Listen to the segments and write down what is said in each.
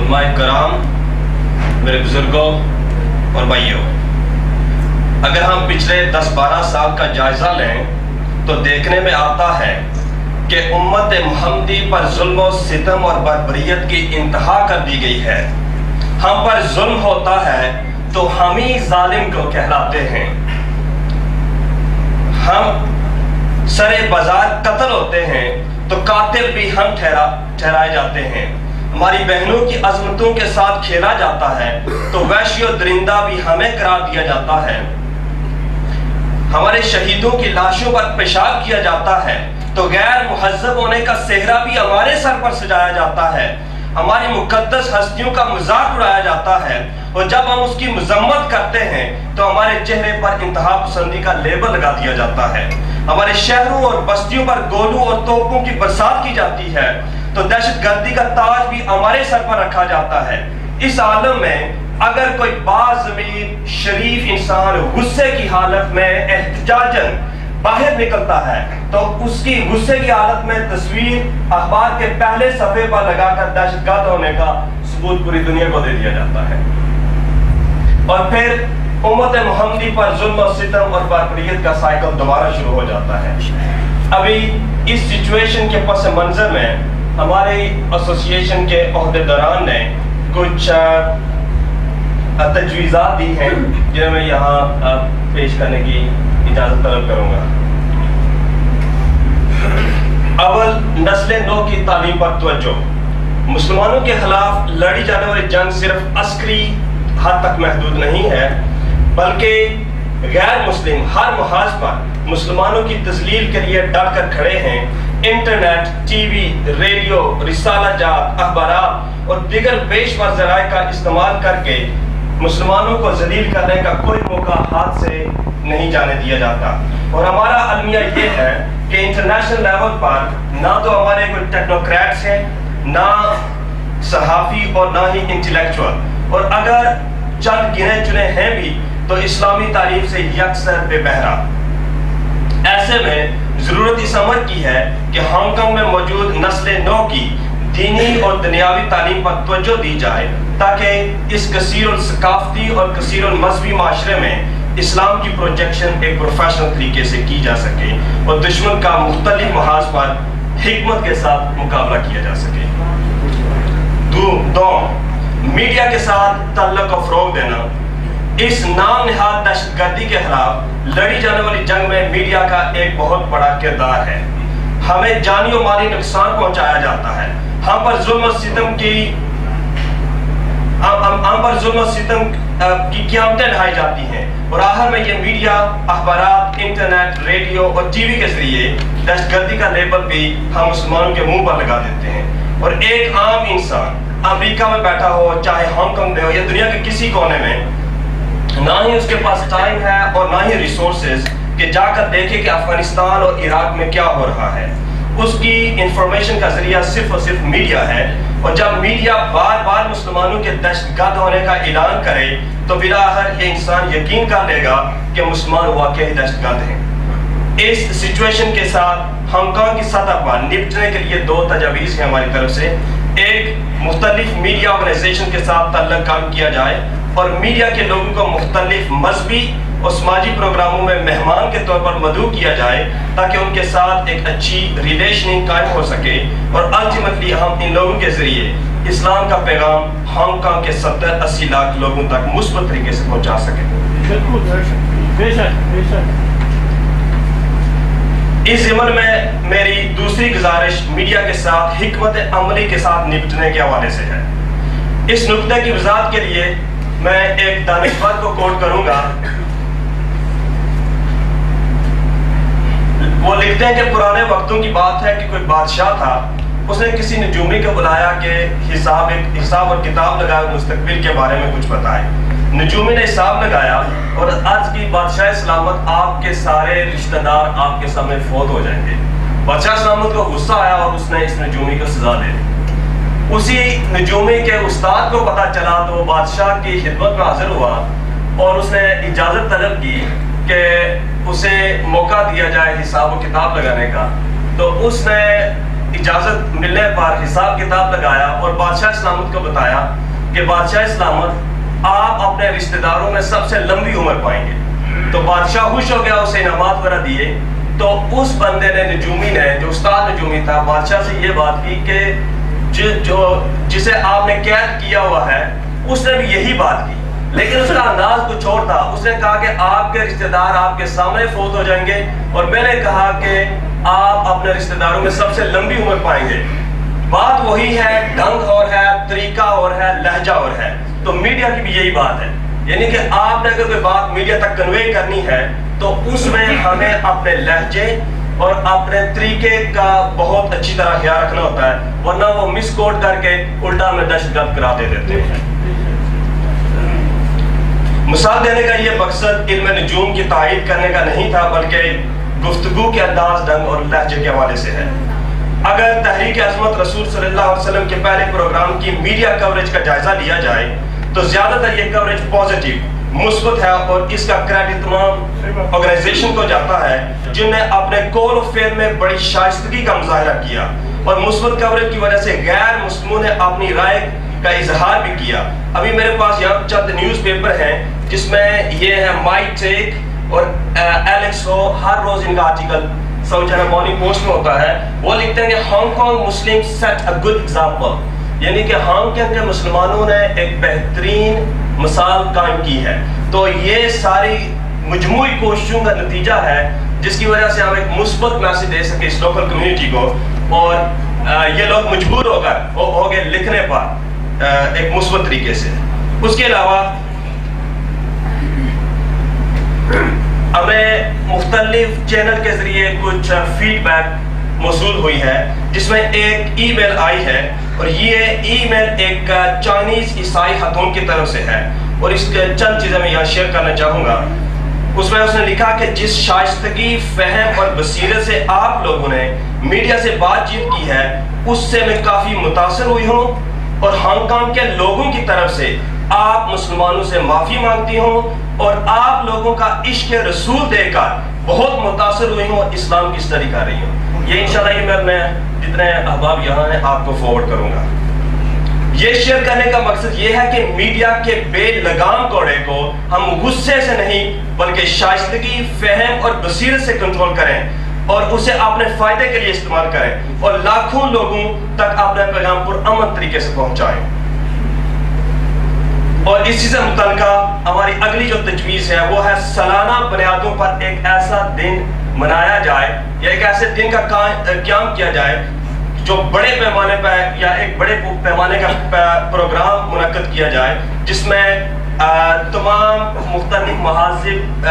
علماء کرام، میرے بزرگوں اور بھائیوں، اگر ہم پچھلے 10-12 سال کا جائزہ لیں تو دیکھنے میں آتا ہے کہ امت محمدی پر ظلم و ستم اور بربریت کی انتہا کر دی گئی ہے۔ ہم پر ظلم ہوتا ہے تو ہم ہی ظالم کو کہلاتے ہیں۔ ہم سرے بازار قتل ہوتے ہیں تو قاتل بھی ہم ٹھہرائے جاتے ہیں۔ ہماری بہنوں کی عظمتوں کے ساتھ کھیلا جاتا ہے تو وحشی و درندہ بھی ہمیں قرار دیا جاتا ہے۔ ہمارے شہیدوں کی لاشوں پر پیشاب کیا جاتا ہے تو غیر مہذب ہونے کا صحرا بھی ہمارے سر پر سجایا جاتا ہے۔ ہماری مقدس ہستیوں کا مذاق اڑایا جاتا ہے اور جب ہم اس کی مذمت کرتے ہیں تو ہمارے چہرے پر انتہا پسندی کا لیبل لگا دیا جاتا ہے۔ ہمارے شہروں اور بستیوں پر گولوں اور توپوں کی برسات کی جاتی ہے تو دہشت گردی کا تاج بھی ہمارے سر پر رکھا جاتا ہے۔ اس عالم میں اگر کوئی باضمیر شریف انسان غصے کی حالت میں احتجاجاً باہر نکلتا ہے تو اس کی غصے کی حالت میں تصویر اخبار کے پہلے صفحے پر لگا کر دہشت گرد ہونے کا ثبوت پوری دنیا کو دے دیا جاتا ہے، اور پھر امت محمدی پر ظلم و ستم اور بربریت کا سائیکل دوبارہ شروع ہو جاتا ہے۔ ابھی اس سچویشن کے پس منظر میں ہمارے ایسوسیشن کے عہدیداران نے کچھ تجویزات دی ہیں جنہیں میں یہاں پیش کرنے کی اجازت طلب کروں گا۔ اول، نسل نو کی تعلیم پر توجہ۔ مسلمانوں کے خلاف لڑی جانے والی جنگ صرف عسکری حد تک محدود نہیں ہے، بلکہ غیر مسلم ہر محاذ پر مسلمانوں کی تذلیل کے لیے ڈٹ کر کھڑے ہیں۔ انٹرنیٹ، ٹی وی، ریڈیو، رسالہ جات، اخبارات اور دیگر پیشور ذرائع کا استعمال کر کے مسلمانوں کو ذلیل کرنے کا کوئی موقع ہاتھ سے نہیں جانے دیا جاتا، اور ہمارا المیہ یہ ہے کہ انٹرنیشنل لیول پر نہ تو ہمارے کوئی ٹیکنوکریٹس ہیں، نہ صحافی اور نہ ہی انٹلیکچوئل، اور اگر چند گنے چنے ہیں بھی تو اسلامی تعلیم سے یکسر بے بہرا۔ ایسے میں ضرورت اس امر کی ہے کہ ہانگ کانگ میں موجود نسل نو کی دینی اور دنیاوی تعلیم پر توجہ دی جائے تاکہ اس کثیر الثقافتی اور کثیر المذہبی معاشرے میں اسلام کی پروجیکشن ایک پروفیشنل طریقے سے کی جا سکے اور دشمن کا مختلف محاذ پر حکمت کے ساتھ مقابلہ کیا جا سکے۔ دو، میڈیا کے ساتھ تعلق کو فروغ دینا۔ اس نام نہاد دہشت گردی کے خلاف لڑی جانے والی جنگ میں میڈیا کا ایک بہت بڑا کردار ہے۔ ہمیں جانی و مالی نقصان پہنچایا جاتا ہے، ہم پر ظلم و ستم کی قیامتیں ڈھائی جاتی ہیں، اور آخر میں یہ میڈیا، اخبارات، انٹرنیٹ، ریڈیو اور ٹی وی کے ذریعے دہشت گردی کا لیبل بھی ہم مسلمانوں کے منہ پر لگا دیتے ہیں، اور ایک عام انسان امریکہ میں بیٹھا ہو، چاہے ہانگ کانگ میں ہو یا دنیا کے کسی کونے میں، نہ ہی اس کے پاس ٹائم ہے اور نہ ہی ریسورسز کہ جا کر دیکھے کہ افغانستان اور عراق میں کیا ہو رہا ہے۔ اس کی انفارمیشن کا ذریعہ صرف اور صرف میڈیا ہے، اور جب میڈیا بار بار مسلمانوں کے دہشت گرد ہونے کا اعلان کرے تو بالآخر یہ انسان یقین کر لے گا کہ مسلمان واقعی دہشت گرد ہیں۔ اس سچویشن کے ساتھ ہانگ کانگ کی سطح پر نپٹنے کے لیے دو تجاویز ہیں ہماری طرف سے۔ ایک، مختلف میڈیا آرگنائزیشن کے ساتھ تعلق قائم کیا جائے اور میڈیا کے لوگوں کو مختلف مذہبی اور سماجی پروگراموں میں مہمان کے طور پر مدعو کیا جائے تاکہ ان کے ساتھ ایک اچھی ریلیشننگ قائم ہو سکے، اور الٹیمیٹلی ہم ان لوگوں کے ذریعے اسلام کا پیغام ہانگ کانگ کے 70-80 لاکھ لوگوں تک مثبت طریقے سے پہنچا سکیں۔ اس ضمن میں میری دوسری گزارش میڈیا کے ساتھ حکمت عملی کے ساتھ نپٹنے کے حوالے سے ہے۔ اس نکتے کی وضاحت کے لیے میں ایک دانشور کو کوٹ کروں گا۔ وہ لکھتے ہیں کہ پرانے وقتوں کی بات ہے کہ کوئی بادشاہ تھا، اس نے کسی نجومی کو بلایا کہ حساب اور کتاب لگائے، مستقبل کے بارے میں کچھ بتائے۔ نجومی نے حساب لگایا اور عرض کی، بادشاہ سلامت، آپ کے سارے رشتہ دار آپ کے سامنے فوت ہو جائیں گے۔ بادشاہ سلامت کو غصہ آیا اور اس نے اس نجومی کو سزا دے دی۔ اسی نجومی کے استاد کو پتہ چلا تو وہ بادشاہ کی خدمت میں حاضر ہوا اور اس نے اجازت طلب کی کہ اسے موقع دیا جائے حساب و کتاب لگانے کا۔ تو اس نے اجازت ملنے پر حساب کتاب لگایا اور بادشاہ سلامت کو بتایا کہ بادشاہ سلامت آپ اپنے رشتہ داروں میں سب سے لمبی عمر پائیں گے۔ تو بادشاہ خوش ہو گیا، اسے انعامات وغیرہ دیے۔ تو اس بندے نے، نجومی نے، جو استاد نجومی تھا، بادشاہ سے یہ بات کی کہ جسے آپ نے قید کیا ہوا ہے اس نے بھی یہی بات کی، لیکن اس کا انداز کچھ اور تھا۔ اس نے کہا کہ آپ کے رشتہ دار آپ کے سامنے فوت ہو جائیں گے، اور میں نے کہا کہ آپ اپنے رشتہ داروں میں سب سے لمبی عمر پائیں گے۔ بات وہی ہے، ڈھنگ اور ہے، طریقہ اور ہے، لہجہ اور ہے۔ تو میڈیا کی بھی یہی بات ہے، یعنی کہ آپ نے اگر کوئی بات میڈیا تک کنوے کرنی ہے تو اس میں ہمیں اپنے لہجے اور اپنے طریقے کا بہت اچھی طرح خیال رکھنا ہوتا ہے، ورنہ وہ مس کوٹ کر کے الٹا میں دہشت گرد قرار دے دیتے ہیں۔ مثال دینے کا یہ مقصد علم نجوم کی تائید کرنے کا نہیں تھا، بلکہ گفتگو کے انداز، ڈھنگ اور لہجے کے حوالے سے ہے۔ اگر تحریک عظمت رسول صلی اللہ علیہ وسلم کے پہلے پروگرام کی میڈیا کوریج کا جائزہ لیا جائے تو زیادہ تر یہ کوریج پازیٹیو، مثبت ہے، اور اس کا کریڈٹ تمام آرگنائزیشن کو جاتا ہے جن نے اپنے کول و فعل میں بڑی شائستگی کا مظاہرہ کیا، اور مثبت کوریج کی وجہ سے غیر مسلموں نے اپنی رائے کا اظہار بھی کیا۔ ابھی میرے پاس یہاں چند نیوز پیپر ہیں جس میں یہ ہے مائی ٹیک اور ایلیکس ہو، ہر روز ان کا article South China Morning Post میں ہوتا ہے۔ وہ لکھتے ہیں کہ ہانگ کانگ مسلم سیٹ اے گڈ ایگزامپل، یعنی کہ ہانگ کانگ کے مسلمانوں نے ایک بہترین مثال قائم کی ہے۔ تو یہ ساری مجموعی کوششوں کا نتیجہ ہے جس کی وجہ سے ہم ایک مثبت میسج دے سکے اس لوکل کمیونٹی کو، اور یہ لوگ مجبور ہو گئے لکھنے پر ایک مثبت طریقے سے۔ اس کے علاوہ ہمیں مختلف چینل کے ذریعے کچھ فیڈ بیک موصول ہوئی ہے، جس میں ایک ای میل آئی ہے، اور یہ ای میل ایک چائنیز عیسائی خاتون کی طرف سے ہے، اور اس کے چند چیزیں میں یہاں شیئر کرنا چاہوں گا۔ اس میں اس نے لکھا کہ جس شائستگی، فہم اور بصیرت سے آپ لوگوں نے میڈیا سے بات چیت کی ہے اس سے میں کافی متاثر ہوئی ہوں، اور ہانگ کانگ کے لوگوں کی طرف سے آپ مسلمانوں سے معافی مانگتی ہوں، اور آپ لوگوں کا عشق رسول دے کر بہت متاثر ہوئی ہوں اور اسلام کی اسٹڈی کر رہی ہوں۔ یہ انشاءاللہ ای میل میں جتنے احباب یہاں ہیں آپ کو فارورڈ کروں گا۔ یہ شیئر کرنے کا مقصد یہ ہے کہ میڈیا کے بے لگام کوڑے کو ہم غصے سے نہیں بلکہ شائستگی، فہم اور بصیرت سے کنٹرول کریں، اور اسے اپنے فائدے کے لیے استعمال کریں، اور لاکھوں لوگوں تک اپنا پیغام پرامن طریقے سے پہنچائیں۔ اور اسی سے متعلقہ ہماری اگلی جو تجویز ہے وہ ہے سالانہ بنیادوں پر ایک ایسا دن منایا جائے، یا ایک ایسے دن کا قیام کیا جائے جو بڑے پیمانے پہ یا ایک بڑے پیمانے کا پروگرام منعقد کیا جائے، جس میں تمام مختلف مہذب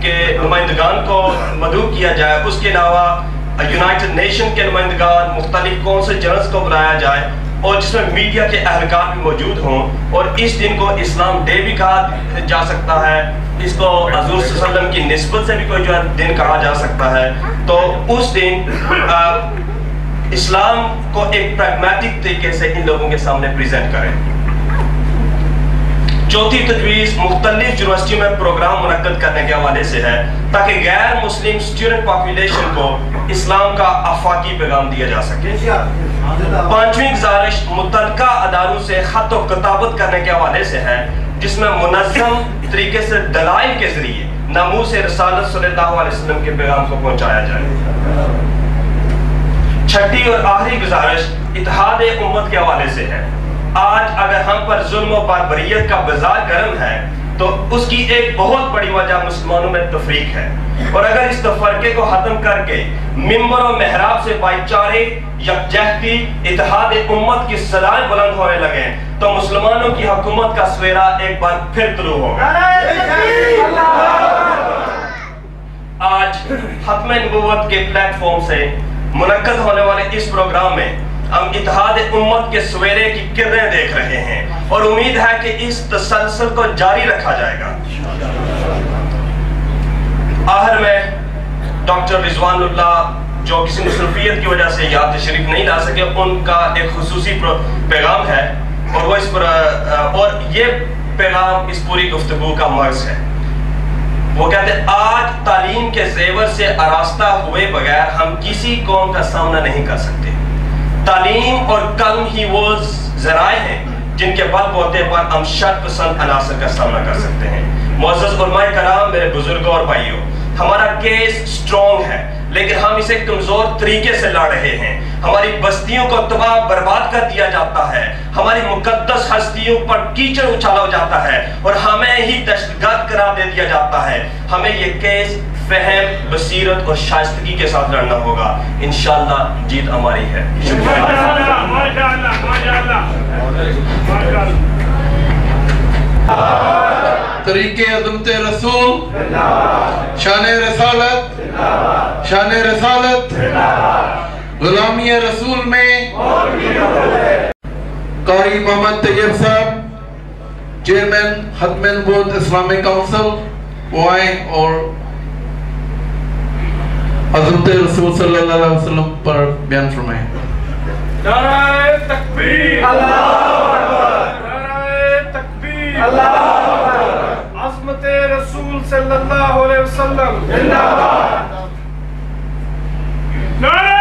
کے نمائندگان کو مدعو کیا جائے۔ اس کے علاوہ یونائٹڈ نیشن کے نمائندگان، مختلف کونسل جنرلز کو بلایا جائے، اور جس میں میڈیا کے اہلکار بھی موجود ہوں، اور اس دن کو اسلام ڈے بھی کہا جا سکتا ہے، اس کو حضور صلی اللہ علیہ وسلم کی نسبت سے بھی کوئی جو دن کہا جا سکتا ہے۔ تو اس دن اسلام کو ایک پریگمیٹک طریقے سے ان لوگوں کے سامنے پریزنٹ کریں۔ چوتھی تجویز مختلف یونیورسٹیوں میں پروگرام منعقد کرنے کے حوالے سے ہے تاکہ غیر مسلم اسٹوڈنٹ پاپولیشن کو اسلام کا آفاقی پیغام دیا جا سکے۔ پانچویں گزارش متعلقہ اداروں سے خط و کتابت کرنے کے حوالے سے ہے، جس میں منظم طریقے سے دلائل کے ذریعے ناموس رسالت صلی اللہ علیہ وسلم کے پیغام کو پہنچایا جائے۔ چھٹی اور آخری گزارش اتحاد امت کے حوالے سے ہے۔ آج اگر ہم پر ظلم و باربریت کا بازار گرم ہے تو اس کی ایک بہت بڑی وجہ مسلمانوں میں تفریق ہے، اور اگر اس تفرقے کو ختم کر کے ممبر و محراب سے بھائی چارے، یکجہتی، اتحاد امت کی صدائیں بلند ہونے لگیں تو مسلمانوں کی حکومت کا سویرا ایک بار پھر طلوع ہوگا۔ آج ختم نبوت کے پلیٹ فارم سے منعقد ہونے والے اس پروگرام میں ہم اتحاد امت کے سویرے کی کرنیں دیکھ رہے ہیں، اور امید ہے کہ اس تسلسل کو جاری رکھا جائے گا۔ آخر میں ڈاکٹر رضوان اللہ جو کسی مصروفیت کی وجہ سے یہاں تشریف نہیں لا سکے، ان کا ایک خصوصی پیغام ہے، اور وہ اور یہ پیغام اس پوری گفتگو کا مرض ہے۔ وہ کہتے ہیں آج تعلیم کے زیور سے آراستہ ہوئے بغیر ہم کسی قوم کا سامنا نہیں کر سکتے۔ تعلیم اور قلم ہی وہ ذرائع ہیں جن کے بل بوتے پر ہم شر پسند عناصر کا سامنا کر سکتے ہیں۔ معزز علماء کرام، میرے بزرگوں اور بھائیوں، ہمارا کیس سٹرونگ ہے لیکن ہم اسے کمزور طریقے سے لڑ رہے ہیں۔ ہماری بستیوں کو تباہ برباد کر دیا جاتا ہے، ہماری مقدس ہستیوں پر کیچڑ اچھالا جاتا ہے اور ہمیں ہی دہشت گرد قرار دے دیا جاتا ہے۔ ہمیں یہ کیس فہم، بصیرت اور شائستگی کے ساتھ لڑنا ہوگا۔ انشاءاللہ جیت ہماری ہے۔ طریقے عظمت رسول، شان رسالت، شان رسالت، غلامی رسول میں قاری محمد طیب صاحب، چیئرمین ختم نبوت اسلامک کونسل، وہ آئیں اور عظمت رسول صلی اللہ علیہ وسلم پر بیان فرمائیں۔ نعرہ تکبیر، اللہ اکبر، نعرہ تکبیر، اللہ اکبر، عظمت رسول صلی اللہ علیہ وسلم زندہ باد، نعرہ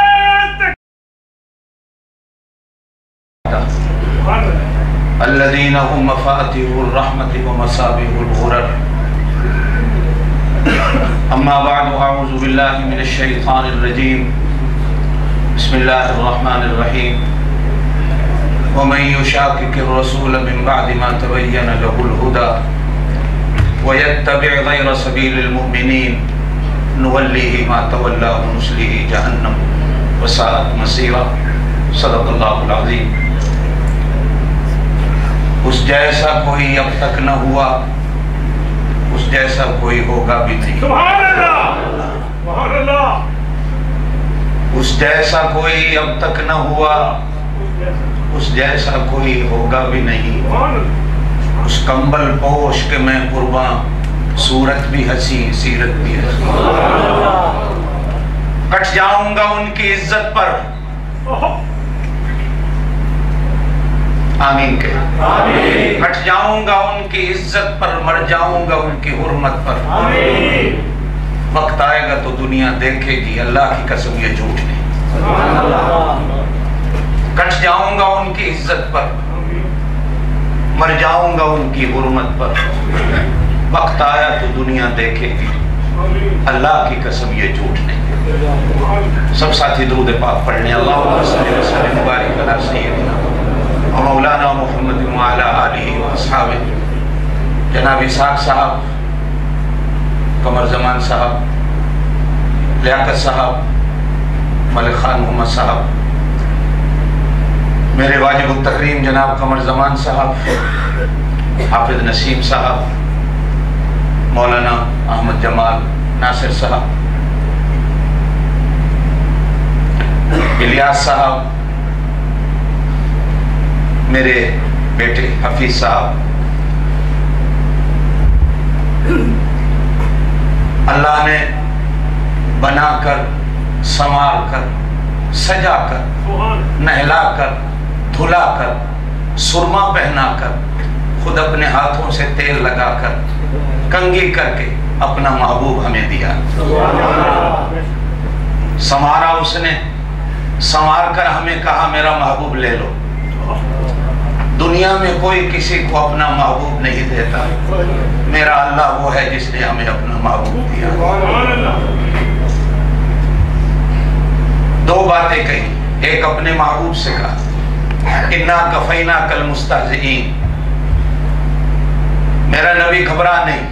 الذين هم مفاتيح الرحمة ومصابيح الغرر. أما بعد، أعوذ بالله من الشيطان الرجيم. بسم الله الرحمن الرحيم. ومن يشاقق الرسول من بعد ما تبين له الهدى ويتبع غير سبيل المؤمنين نوليه ما تولى ونصله جهنم وساءت مصيرا. صدق الله العظيم. اس جیسا کوئی اب تک نہ ہوا، اس جیسا کوئی ہوگا بھی نہیں۔ سبحان اللہ، سبحان اللہ۔ اس جیسا کوئی اب تک نہ ہوا، اس جیسا کوئی ہوگا بھی نہیں۔ اس کمبل پوش کے میں قرباں، صورت بھی ہنسی، سیرت بھی ہنسی۔ کٹ جاؤں گا ان کی عزت پر، آمین کہ ہٹ جاؤں گا ان کی عزت پر، مر جاؤں گا ان کی حرمت پر۔ وقت آئے گا تو دنیا دیکھے گی، اللہ کی قسم یہ جھوٹ نہیں۔ کٹ جاؤں گا ان کی عزت پر، مر جاؤں گا ان کی حرمت پر۔ وقت آیا تو دنیا دیکھے گی، اللہ کی قسم یہ جھوٹ نہیں۔ سب ساتھی درود پاک پڑھنے، اللہم صلی وسلم مبارک علی سیدنا مولانا محمد وعلی آلہ واصحابہ۔ جناب اسحاق صاحب، قمر زمان صاحب، لیاقت صاحب، ملک خان محمد صاحب، میرے واجب التکریم جناب قمر زمان صاحب، حافظ نسیم صاحب، مولانا احمد جمال ناصر صاحب، الیاس صاحب، میرے بیٹے حفیظ صاحب، اللہ نے بنا کر، سنوار کر، سجا کر، نہلا کر، دھلا کر، سرما پہنا کر، خود اپنے ہاتھوں سے تیل لگا کر، کنگھی کر کے اپنا محبوب ہمیں دیا۔ سنوارا اس نے، سنوار کر ہمیں کہا میرا محبوب لے لو۔ دنیا میں کوئی کسی کو اپنا محبوب نہیں دیتا، میرا اللہ وہ ہے جس نے ہمیں اپنا محبوب دیا۔ دو باتیں کہی، ایک اپنے محبوب سے کہا، اِنَّا كَفَيْنَاكَ الْمُسْتَهْزِئِينَ، میرا نبی گھبرا نہیں،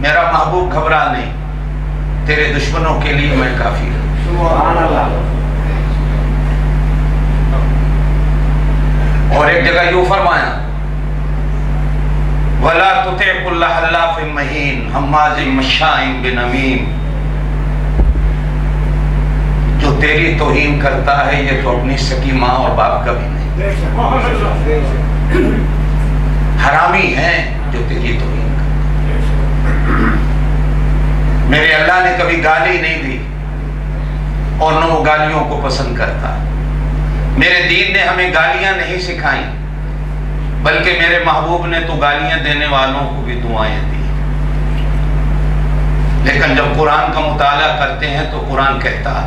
میرا محبوب گھبرا نہیں، تیرے دشمنوں کے لیے میں کافی ہوں۔ سبحان اللہ۔ اور ایک جگہ یوں فرمایا، وَلَا تُطِعْ كُلَّ حَلَّافٍ مَّهِينٍ ہَمَّازٍ مَّشَّاءٍ بِنَمِيمٍ، جو تیری توہین کرتا ہے یہ تو اپنی سکی ماں اور باپ کا بھی نہیں، حرامی ہے جو تیری توہین کرتا ہے۔ میرے اللہ نے کبھی گالی نہیں دی اور نہ وہ گالیوں کو پسند کرتا۔ میرے دین نے ہمیں گالیاں نہیں سکھائیں، بلکہ میرے محبوب نے تو گالیاں دینے والوں کو بھی دعائیں دی۔ لیکن جب قرآن کا مطالعہ کرتے ہیں تو قرآن کہتا ہے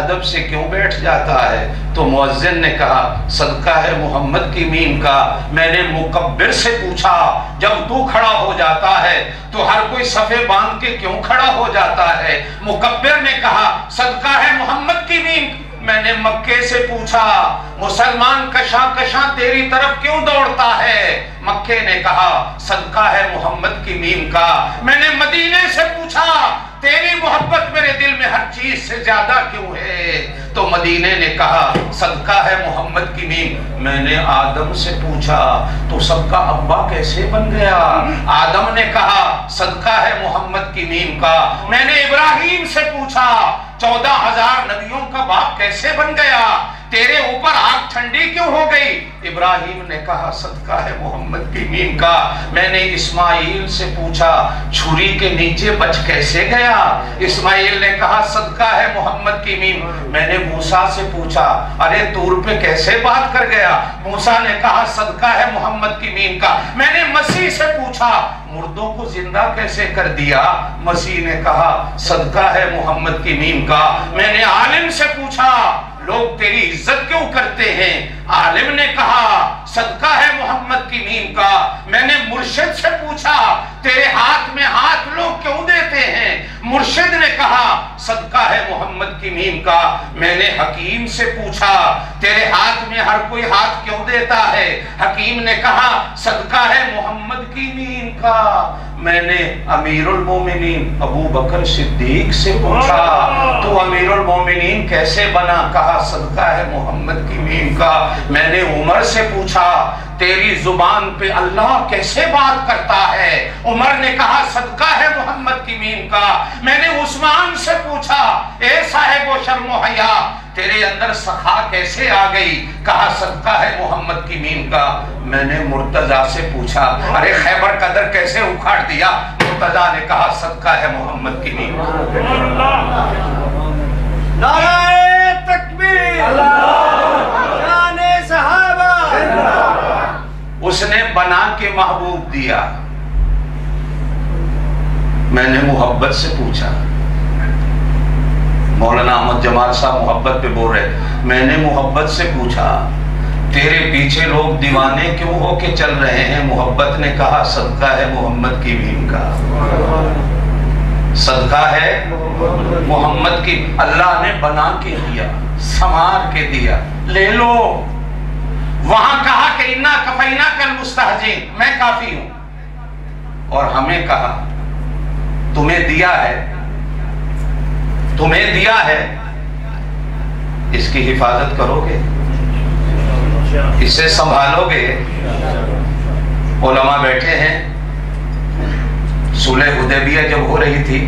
ادب سے کیوں بیٹھ جاتا ہے؟ تو مؤذن نے کہا صدقہ ہے محمد کی میم کا، میں نے مکبر سے پوچھا جب تو کھڑا ہو جاتا ہے تو ہر کوئی صفے باندھ کے کیوں کھڑا ہو جاتا ہے؟ مکبر نے کہا صدقہ ہے محمد کی میم، میں نے مکے سے پوچھا مسلمان کشاں کشاں تیری طرف کیوں دوڑتا ہے؟ مکے نے کہا صدقہ ہے محمد کی میم کا، میں نے مدینے سے پوچھا تیری محبت میرے دل میں ہر چیز سے زیادہ کیوں ہے؟ تو مدینے نے کہا صدقہ ہے محمد کی میم، میں نے آدم سے پوچھا تو سب کا ابا کیسے بن گیا؟ آدم نے کہا صدقہ ہے محمد کی میم کا، میں نے ابراہیم سے پوچھا 14,000 نبیوں کا باپ کیسے بن گیا؟ تیرے اوپر آگ ٹھنڈی کیوں ہو گئی؟ ابراہیم نے کہا صدقہ ہے محمد کی میم کا، میں نے اسماعیل سے پوچھا چھری کے نیچے بچ کیسے گیا؟ اسماعیل نے کہا صدقہ ہے محمد کی میم، میں نے موسیٰ سے پوچھا ارے طور پہ کیسے بات کر گیا؟ موسیٰ نے کہا صدقہ ہے محمد کی میم کا، میں نے مسیح سے پوچھا مردوں کو زندہ کیسے کر دیا؟ مسیح نے کہا صدقہ ہے محمد کی میم کا، میں نے عالم سے پوچھا لوگ تیری عزت کیوں کرتے ہیں؟ عالم نے کہا صدقہ ہے محمد کی میم کا، میں نے مرشد سے پوچھا تیرے ہاتھ میں ہاتھ لوگ کیوں دیتے ہیں؟ مرشد نے کہا صدقہ ہے محمد کی میم کا، میں نے حکیم سے پوچھا تیرے ہاتھ میں ہر کوئی ہاتھ کیوں دیتا ہے؟ حکیم نے کہا صدقہ ہے محمد کی میم کا، میں نے امیر المومنین ابو بکر صدیق سے پوچھا تو امیر المومنین کیسے بنا؟ کہا صدقہ ہے محمد کی میم کا، میں نے عمر سے پوچھا تیری زبان پہ اللہ کیسے بات کرتا ہے؟ عمر نے کہا صدقہ ہے محمد کی میم کا، میں نے عثمان سے پوچھا اے صاحب و شرم و حیا تیرے اندر سخا کیسے آ گئی؟ کہا صدقہ ہے محمد کی میم کا، میں نے مرتضیٰ سے پوچھا ارے خیبر کا در کیسے اکھاڑ دیا؟ مرتضیٰ نے کہا صدقہ ہے محمد کی میم کا۔ نعرہ تکبیر، شان صحابہ، اس نے بنا کے محبوب دیا، میں نے محبت سے پوچھا، مولانا احمد جمال صاحب محبت پہ بول رہے، میں نے محبت سے پوچھا تیرے پیچھے لوگ دیوانے کیوں ہو کے چل رہے ہیں؟ محبت نے کہا صدقہ ہے محمد کی میم کا، صدقہ ہے محمد کی، اللہ نے بنا کے دیا، سنوار کے دیا، لے لو۔ وہاں کہا کہ انا کفیناک المستہزئین، میں کافی ہوں، اور ہمیں کہا تمہیں دیا ہے، تمہیں دیا ہے، اس کی حفاظت کرو گے، اسے سنبھالو گے۔ علماء بیٹھے ہیں، صلح حدیبیہ جب ہو رہی تھی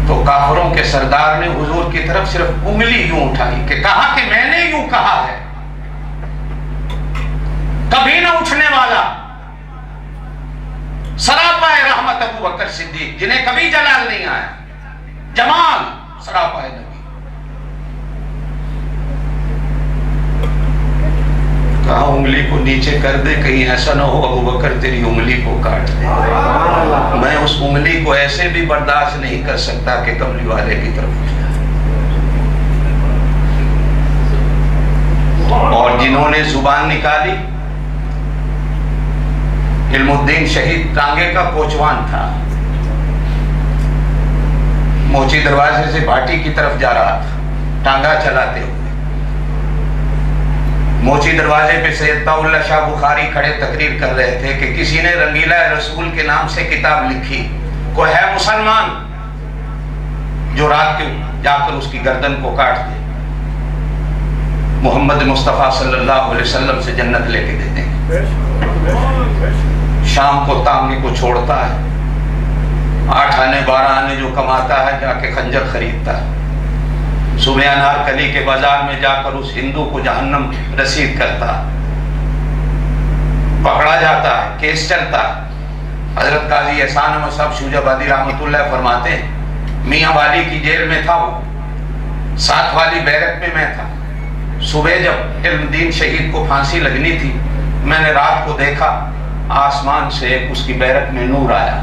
تو کافروں کے سردار نے حضور کی طرف صرف انگلی یوں اٹھائی کہ کہا کہ میں نے یوں کہا ہے، کبھی نہ اٹھنے والا سراپا رحمت ابو بکر صدیق، جنہیں کبھی جلال نہیں آیا، جمال سراپا نبی، کہا انگلی کو نیچے کر دے، کہیں ایسا نہ ہو ابو بکر تیری انگلی کو کاٹ دے۔ میں اس انگلی کو ایسے بھی برداشت نہیں کر سکتا کہ کملی والے کی طرف اٹھ جائے۔ اور جنہوں نے زبان نکالی، علم الدین شہید ٹانگے کا کوچوان تھا، موچی دروازے سے بھاٹی کی طرف جا رہا تھا ٹانگا چلاتے ہوئے، موچی دروازے پہ سید اللہ شاہ بخاری کھڑے تقریر کر رہے تھے کہ کسی نے رنگیلا رسول کے نام سے کتاب لکھی، کوئی ہے مسلمان جو رات کے جا کر اس کی گردن کو کاٹ دے، محمد مصطفیٰ صلی اللہ علیہ وسلم سے جنت لے کے دے دیں۔ شام کو تانگے کو چھوڑتا ہے، 8 آنے 12 آنے جو کماتا ہے جا کے خنجر خریدتا ہے، صبح انار کلی کے بازار میں جا کر اس ہندو کو جہنم رسید کرتا، پکڑا جاتا ہے، کیس چلتا ہے۔ حضرت قاضی احسان احمد صاحب شوجابادی رحمت اللہ فرماتے ہیں میاں والی کی جیل میں تھا، وہ 7 والی بیرک میں میں تھا، صبح جب علم دین شہید کو پھانسی لگنی تھی میں نے رات کو دیکھا آسمان سے اس کی بیرک میں نور آیا،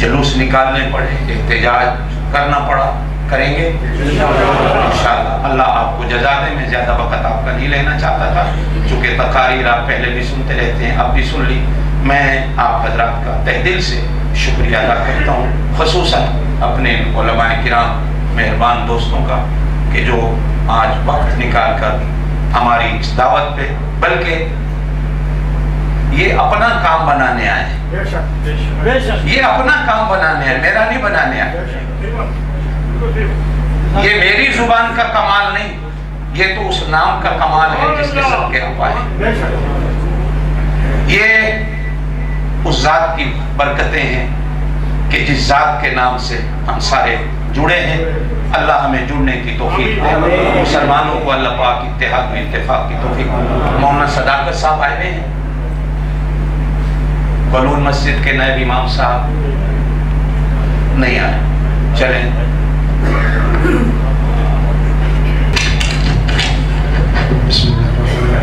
جلوس نکالنے پڑے، احتجاج کرنا پڑا، کریں گے انشاءاللہ۔ اللہ آپ کو جزا دے۔ میں زیادہ وقت آپ کا نہیں لینا چاہتا تھا، چونکہ تقاریر آپ پہلے بھی سنتے رہتے ہیں، اب بھی سن لی۔ میں آپ حضرات کا تہ دل سے شکریہ ادا کرتا ہوں، خصوصاً اپنے علماء کرام مہربان دوستوں کا کہ جو آج وقت نکال کر ہماری اس دعوت پہ، بلکہ یہ اپنا کام بنانے آئے ہیں، یہ اپنا کام بنانے آئے، میرا نہیں بنانے آئے۔ یہ میری زبان کا کمال نہیں، یہ تو اس نام کا کمال ہے جس کے صدقے ہم پائے۔ یہ اس ذات کی برکتیں ہیں کہ جس ذات کے نام سے ہم سارے جڑے ہیں۔ اللہ ہمیں جڑنے کی توفیق دے، مسلمانوں کو اللہ پاک اتحاد میں اتفاق کی توفیق دے۔ مولانا صداقت صاحب آئے ہوئے ہیں، بلون مسجد کے نائب امام صاحب نہیں آئے، چلیں۔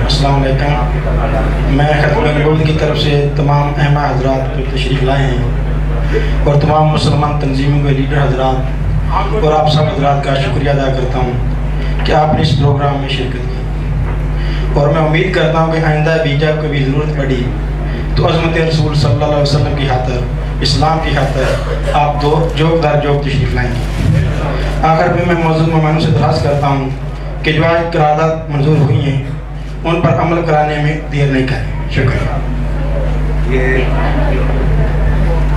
السلام علیکم۔ میں ختم نبوت کی طرف سے تمام اہم حضرات کو تشریف لائے ہیں اور تمام مسلمان تنظیموں کے لیڈر حضرات اور آپ سب حضرات کا شکریہ ادا کرتا ہوں کہ آپ نے اس پروگرام میں شرکت کی، اور میں امید کرتا ہوں کہ آئندہ بھی جب کبھی ضرورت پڑی تو عظمت رسول صلی اللہ علیہ وسلم کی خاطر، اسلام کی خاطر آپ جوک در جوک تشریف لائیں گے۔ آخر میں موجود مہمانوں سے درخواست کرتا ہوں کہ جو آج قرارداد منظور ہوئی ہیں ان پر عمل کرانے میں دیر نہیں کریں۔ شکریہ۔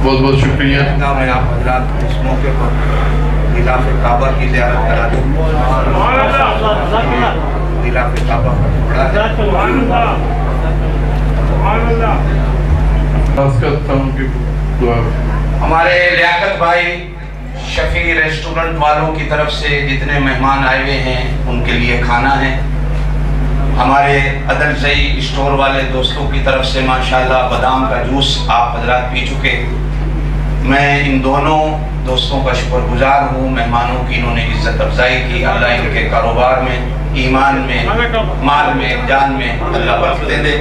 بہت بہت شکریہ۔ میں آپ حضرات کو اس موقع پر غلاف کعبہ کی زیارت کرا دوں۔ غلاف کعبہ بڑا ہے۔ ہمارے لیاقت بھائی شفیع ریسٹورنٹ والوں کی طرف سے جتنے مہمان آئے ہوئے ہیں ان کے لیے کھانا ہے۔ ہمارے عدل زئی اسٹور والے دوستوں کی طرف سے ماشاءاللہ بادام کا جوس آپ حضرات پی چکے۔ میں ان دونوں دوستوں کا شکر گزار ہوں، مہمانوں کی انہوں نے عزت افزائی کی۔ اللہ ان کے کاروبار میں، ایمان میں، مال میں، جان میں اللہ برکتیں دے۔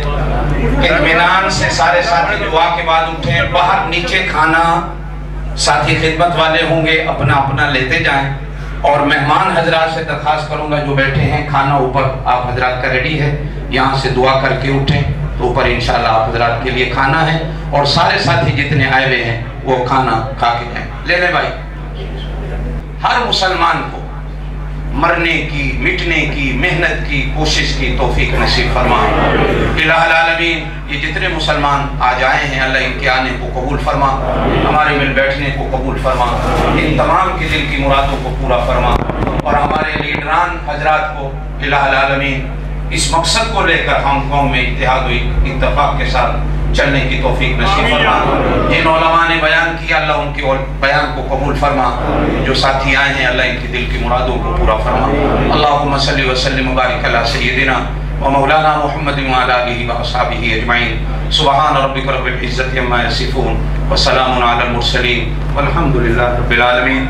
اطمینان سے سارے ساتھی دعا کے بعد اٹھیں، باہر نیچے کھانا ساتھی خدمت والے ہوں گے، اپنا اپنا لیتے جائیں، اور مہمان حضرات سے درخواست کروں گا جو بیٹھے ہیں کھانا اوپر آپ حضرات کا ریڈی ہے، یہاں سے دعا کر کے اٹھیں تو اوپر انشاءاللہ آپ حضرات کے لیے کھانا ہے، اور سارے ساتھی جتنے آئے ہوئے ہیں وہ کھانا کھا کے جائیں۔ لے لیں بھائی، ہر مسلمان کو مرنے کی، مٹنے کی، محنت کی، کوشش کی توفیق نصیب فرما۔ الہ العالمین یہ جتنے مسلمان آج آئے ہیں اللہ ان کے آنے کو قبول فرما، ہمارے مل بیٹھنے کو قبول فرما، ان تمام کی دل کی مرادوں کو پورا فرما، اور ہمارے لیڈران حضرات کو الہ العالمین اس مقصد کو لے کر ہانگ کانگ میں اتحاد و اتفاق کے ساتھ چلنے کی توفیق نصیب فرما۔ جن علماء نے بیان کیا اللہ ان کے بیان کو قبول فرما، جو ساتھی آئے ہیں اللہ ان کی دل کی مرادوں کو پورا فرما۔ اللہم صلی وسلم وبارک علی سیدنا و مولانا محمد وعلی آلہ و اصحابہ اجمعین۔ سبحان ربک رب العزت عما یصفون وسلام علی المرسلین والحمد للہ رب العالمین۔